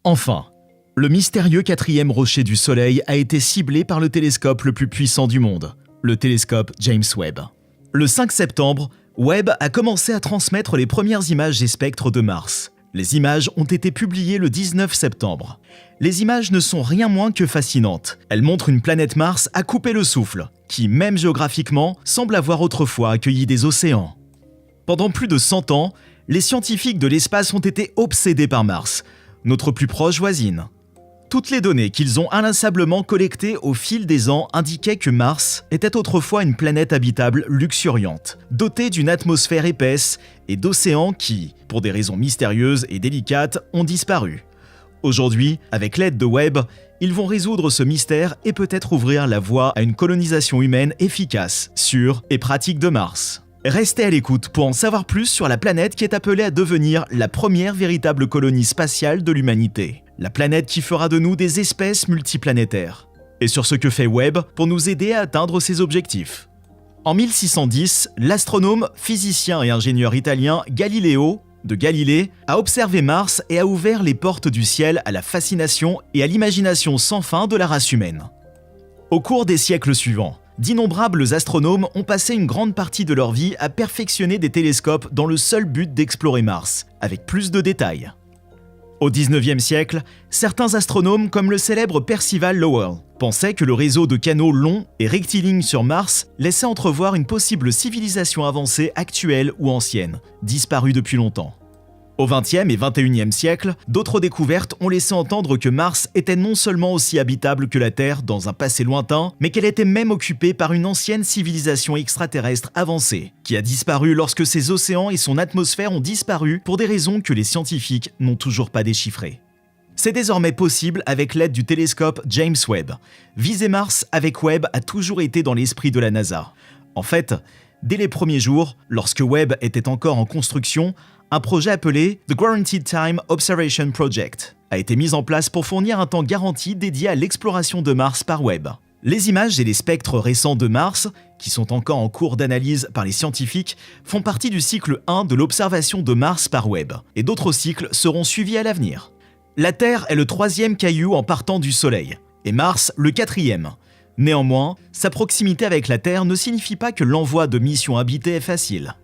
Enfin, le mystérieux quatrième rocher du Soleil a été ciblé par le télescope le plus puissant du monde, le télescope James Webb. Le 5 septembre, Webb a commencé à transmettre les premières images et spectres de Mars. Les images ont été publiées le 19 septembre. Les images ne sont rien moins que fascinantes. Elles montrent une planète Mars à couper le souffle, qui, même géographiquement, semble avoir autrefois accueilli des océans. Pendant plus de 100 ans, les scientifiques de l'espace ont été obsédés par Mars, notre plus proche voisine. Toutes les données qu'ils ont inlassablement collectées au fil des ans indiquaient que Mars était autrefois une planète habitable luxuriante, dotée d'une atmosphère épaisse et d'océans qui, pour des raisons mystérieuses et délicates, ont disparu. Aujourd'hui, avec l'aide de Webb, ils vont résoudre ce mystère et peut-être ouvrir la voie à une colonisation humaine efficace, sûre et pratique de Mars. Restez à l'écoute pour en savoir plus sur la planète qui est appelée à devenir la première véritable colonie spatiale de l'humanité. La planète qui fera de nous des espèces multiplanétaires. Et sur ce que fait Webb pour nous aider à atteindre ces objectifs. En 1610, l'astronome, physicien et ingénieur italien Galileo de Galilée a observé Mars et a ouvert les portes du ciel à la fascination et à l'imagination sans fin de la race humaine. Au cours des siècles suivants, d'innombrables astronomes ont passé une grande partie de leur vie à perfectionner des télescopes dans le seul but d'explorer Mars, avec plus de détails. Au XIXe siècle, certains astronomes comme le célèbre Percival Lowell pensaient que le réseau de canaux longs et rectilignes sur Mars laissait entrevoir une possible civilisation avancée actuelle ou ancienne, disparue depuis longtemps. Au XXe et XXIe siècle, d'autres découvertes ont laissé entendre que Mars était non seulement aussi habitable que la Terre dans un passé lointain, mais qu'elle était même occupée par une ancienne civilisation extraterrestre avancée, qui a disparu lorsque ses océans et son atmosphère ont disparu pour des raisons que les scientifiques n'ont toujours pas déchiffrées. C'est désormais possible avec l'aide du télescope James Webb. Viser Mars avec Webb a toujours été dans l'esprit de la NASA. En fait, dès les premiers jours, lorsque Webb était encore en construction, un projet appelé The Guaranteed Time Observation Project a été mis en place pour fournir un temps garanti dédié à l'exploration de Mars par Webb. Les images et les spectres récents de Mars, qui sont encore en cours d'analyse par les scientifiques, font partie du cycle 1 de l'observation de Mars par Webb, et d'autres cycles seront suivis à l'avenir. La Terre est le 3e caillou en partant du Soleil, et Mars le 4e. Néanmoins, sa proximité avec la Terre ne signifie pas que l'envoi de missions habitées est facile.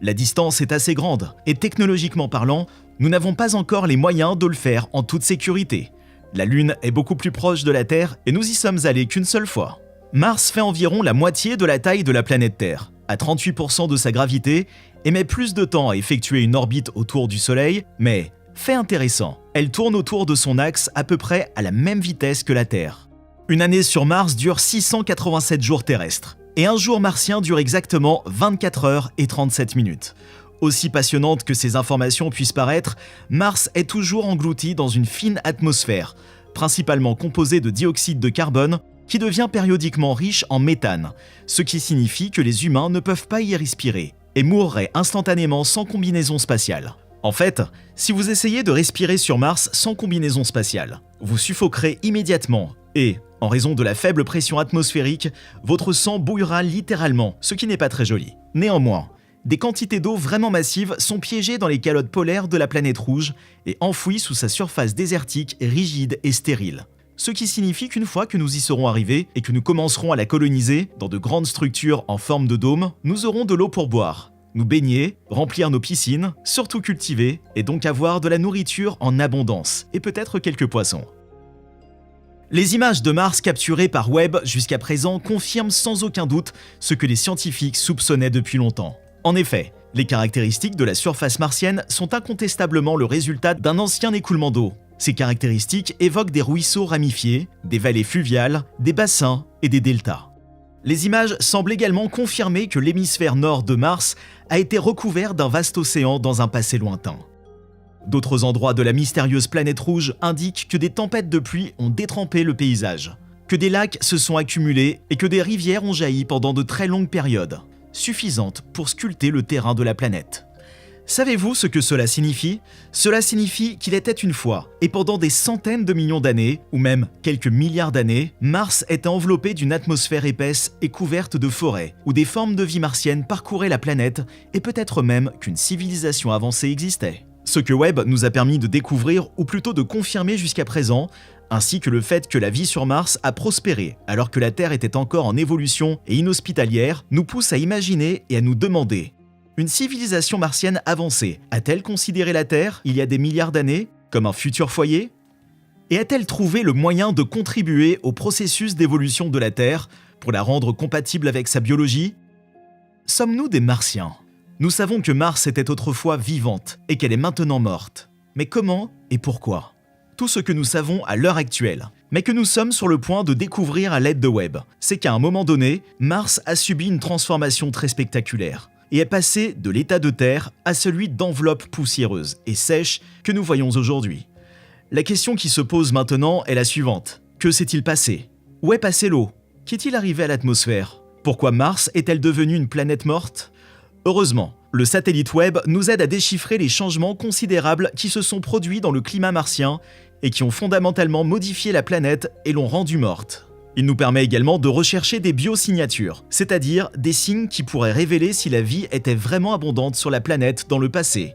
La distance est assez grande, et technologiquement parlant, nous n'avons pas encore les moyens de le faire en toute sécurité. La Lune est beaucoup plus proche de la Terre et nous y sommes allés qu'une seule fois. Mars fait environ la moitié de la taille de la planète Terre, à 38% de sa gravité, et met plus de temps à effectuer une orbite autour du Soleil, mais, fait intéressant, elle tourne autour de son axe à peu près à la même vitesse que la Terre. Une année sur Mars dure 687 jours terrestres. Et un jour martien dure exactement 24 heures et 37 minutes. Aussi passionnante que ces informations puissent paraître, Mars est toujours englouti dans une fine atmosphère, principalement composée de dioxyde de carbone, qui devient périodiquement riche en méthane, ce qui signifie que les humains ne peuvent pas y respirer, et mourraient instantanément sans combinaison spatiale. En fait, si vous essayez de respirer sur Mars sans combinaison spatiale, vous suffoquerez immédiatement et, en raison de la faible pression atmosphérique, votre sang bouillera littéralement, ce qui n'est pas très joli. Néanmoins, des quantités d'eau vraiment massives sont piégées dans les calottes polaires de la planète rouge et enfouies sous sa surface désertique, rigide et stérile. Ce qui signifie qu'une fois que nous y serons arrivés et que nous commencerons à la coloniser dans de grandes structures en forme de dôme, nous aurons de l'eau pour boire, nous baigner, remplir nos piscines, surtout cultiver, et donc avoir de la nourriture en abondance, et peut-être quelques poissons. Les images de Mars capturées par Webb jusqu'à présent confirment sans aucun doute ce que les scientifiques soupçonnaient depuis longtemps. En effet, les caractéristiques de la surface martienne sont incontestablement le résultat d'un ancien écoulement d'eau. Ces caractéristiques évoquent des ruisseaux ramifiés, des vallées fluviales, des bassins et des deltas. Les images semblent également confirmer que l'hémisphère nord de Mars a été recouvert d'un vaste océan dans un passé lointain. D'autres endroits de la mystérieuse planète rouge indiquent que des tempêtes de pluie ont détrempé le paysage, que des lacs se sont accumulés et que des rivières ont jailli pendant de très longues périodes, suffisantes pour sculpter le terrain de la planète. Savez-vous ce que cela signifie ? Cela signifie qu'il était une fois, et pendant des centaines de millions d'années, ou même quelques milliards d'années, Mars était enveloppé d'une atmosphère épaisse et couverte de forêts, où des formes de vie martiennes parcouraient la planète, et peut-être même qu'une civilisation avancée existait. Ce que Webb nous a permis de découvrir, ou plutôt de confirmer jusqu'à présent, ainsi que le fait que la vie sur Mars a prospéré alors que la Terre était encore en évolution et inhospitalière, nous pousse à imaginer et à nous demander: une civilisation martienne avancée a-t-elle considéré la Terre, il y a des milliards d'années, comme un futur foyer? Et a-t-elle trouvé le moyen de contribuer au processus d'évolution de la Terre pour la rendre compatible avec sa biologie? Sommes-nous des Martiens? Nous savons que Mars était autrefois vivante et qu'elle est maintenant morte. Mais comment et pourquoi? Tout ce que nous savons à l'heure actuelle, mais que nous sommes sur le point de découvrir à l'aide de Webb, c'est qu'à un moment donné, Mars a subi une transformation très spectaculaire et est passé de l'état de terre à celui d'enveloppe poussiéreuse et sèche que nous voyons aujourd'hui. La question qui se pose maintenant est la suivante. Que s'est-il passé? Où est passée l'eau? Qu'est-il arrivé à l'atmosphère? Pourquoi Mars est-elle devenue une planète morte? Heureusement, le satellite Webb nous aide à déchiffrer les changements considérables qui se sont produits dans le climat martien et qui ont fondamentalement modifié la planète et l'ont rendue morte. Il nous permet également de rechercher des biosignatures, c'est-à-dire des signes qui pourraient révéler si la vie était vraiment abondante sur la planète dans le passé,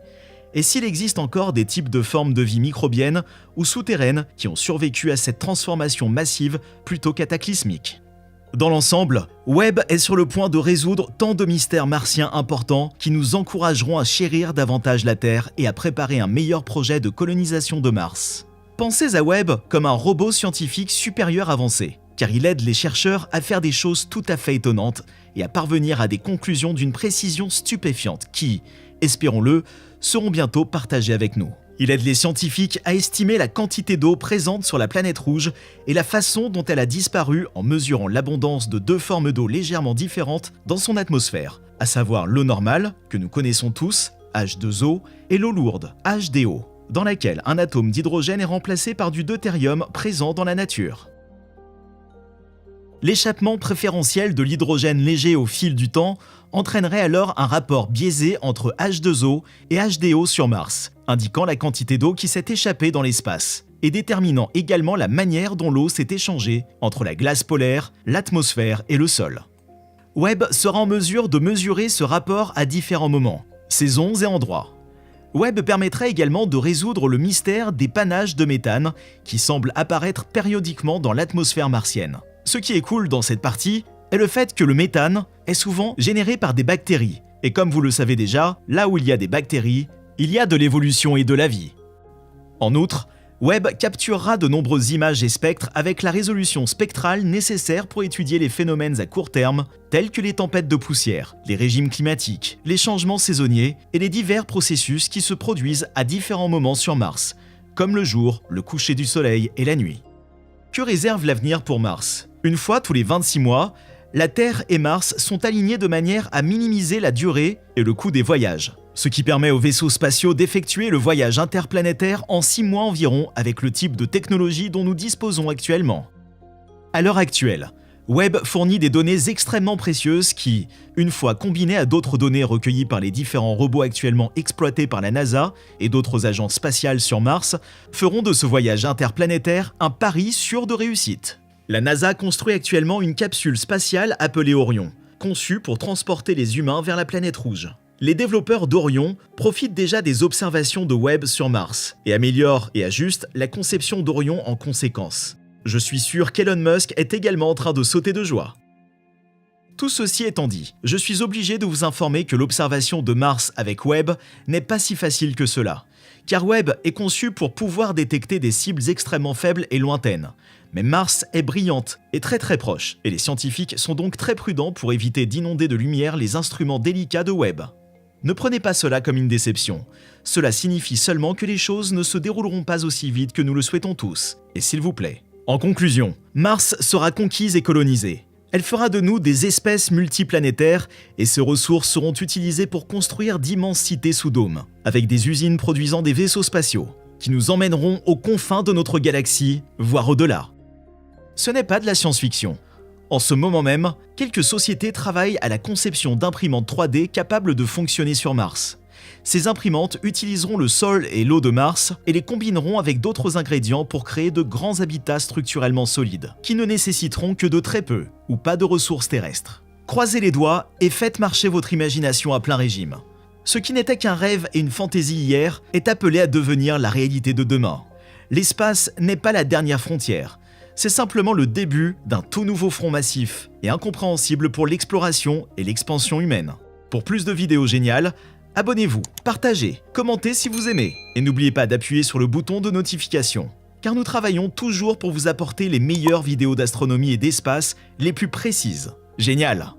et s'il existe encore des types de formes de vie microbiennes ou souterraines qui ont survécu à cette transformation massive plutôt cataclysmique. Dans l'ensemble, Webb est sur le point de résoudre tant de mystères martiens importants qui nous encourageront à chérir davantage la Terre et à préparer un meilleur projet de colonisation de Mars. Pensez à Webb comme un robot scientifique supérieur avancé, car il aide les chercheurs à faire des choses tout à fait étonnantes et à parvenir à des conclusions d'une précision stupéfiante qui, espérons-le, seront bientôt partagées avec nous. Il aide les scientifiques à estimer la quantité d'eau présente sur la planète rouge et la façon dont elle a disparu en mesurant l'abondance de deux formes d'eau légèrement différentes dans son atmosphère, à savoir l'eau normale, que nous connaissons tous, H2O, et l'eau lourde, HDO, dans laquelle un atome d'hydrogène est remplacé par du deutérium présent dans la nature. L'échappement préférentiel de l'hydrogène léger au fil du temps entraînerait alors un rapport biaisé entre H2O et HDO sur Mars, indiquant la quantité d'eau qui s'est échappée dans l'espace, et déterminant également la manière dont l'eau s'est échangée entre la glace polaire, l'atmosphère et le sol. Webb sera en mesure de mesurer ce rapport à différents moments, saisons et endroits. Webb permettrait également de résoudre le mystère des panaches de méthane qui semblent apparaître périodiquement dans l'atmosphère martienne. Ce qui est cool dans cette partie est le fait que le méthane est souvent généré par des bactéries. Et comme vous le savez déjà, là où il y a des bactéries, il y a de l'évolution et de la vie. En outre, Webb capturera de nombreuses images et spectres avec la résolution spectrale nécessaire pour étudier les phénomènes à court terme, tels que les tempêtes de poussière, les régimes climatiques, les changements saisonniers et les divers processus qui se produisent à différents moments sur Mars, comme le jour, le coucher du soleil et la nuit. Que réserve l'avenir pour Mars? Une fois tous les 26 mois, la Terre et Mars sont alignés de manière à minimiser la durée et le coût des voyages, ce qui permet aux vaisseaux spatiaux d'effectuer le voyage interplanétaire en 6 mois environ avec le type de technologie dont nous disposons actuellement. À l'heure actuelle, Webb fournit des données extrêmement précieuses qui, une fois combinées à d'autres données recueillies par les différents robots actuellement exploités par la NASA et d'autres agences spatiales sur Mars, feront de ce voyage interplanétaire un pari sûr de réussite. La NASA construit actuellement une capsule spatiale appelée Orion, conçue pour transporter les humains vers la planète rouge. Les développeurs d'Orion profitent déjà des observations de Webb sur Mars et améliorent et ajustent la conception d'Orion en conséquence. Je suis sûr qu'Elon Musk est également en train de sauter de joie. Tout ceci étant dit, je suis obligé de vous informer que l'observation de Mars avec Webb n'est pas si facile que cela, car Webb est conçu pour pouvoir détecter des cibles extrêmement faibles et lointaines. Mais Mars est brillante et très proche, et les scientifiques sont donc très prudents pour éviter d'inonder de lumière les instruments délicats de Webb. Ne prenez pas cela comme une déception. Cela signifie seulement que les choses ne se dérouleront pas aussi vite que nous le souhaitons tous. Et s'il vous plaît. En conclusion, Mars sera conquise et colonisée. Elle fera de nous des espèces multiplanétaires et ses ressources seront utilisées pour construire d'immenses cités sous dôme, avec des usines produisant des vaisseaux spatiaux, qui nous emmèneront aux confins de notre galaxie, voire au-delà. Ce n'est pas de la science-fiction. En ce moment même, quelques sociétés travaillent à la conception d'imprimantes 3D capables de fonctionner sur Mars. Ces imprimantes utiliseront le sol et l'eau de Mars et les combineront avec d'autres ingrédients pour créer de grands habitats structurellement solides, qui ne nécessiteront que de très peu ou pas de ressources terrestres. Croisez les doigts et faites marcher votre imagination à plein régime. Ce qui n'était qu'un rêve et une fantaisie hier est appelé à devenir la réalité de demain. L'espace n'est pas la dernière frontière, c'est simplement le début d'un tout nouveau front massif et incompréhensible pour l'exploration et l'expansion humaine. Pour plus de vidéos géniales, abonnez-vous, partagez, commentez si vous aimez et n'oubliez pas d'appuyer sur le bouton de notification. Car nous travaillons toujours pour vous apporter les meilleures vidéos d'astronomie et d'espace les plus précises. Génial!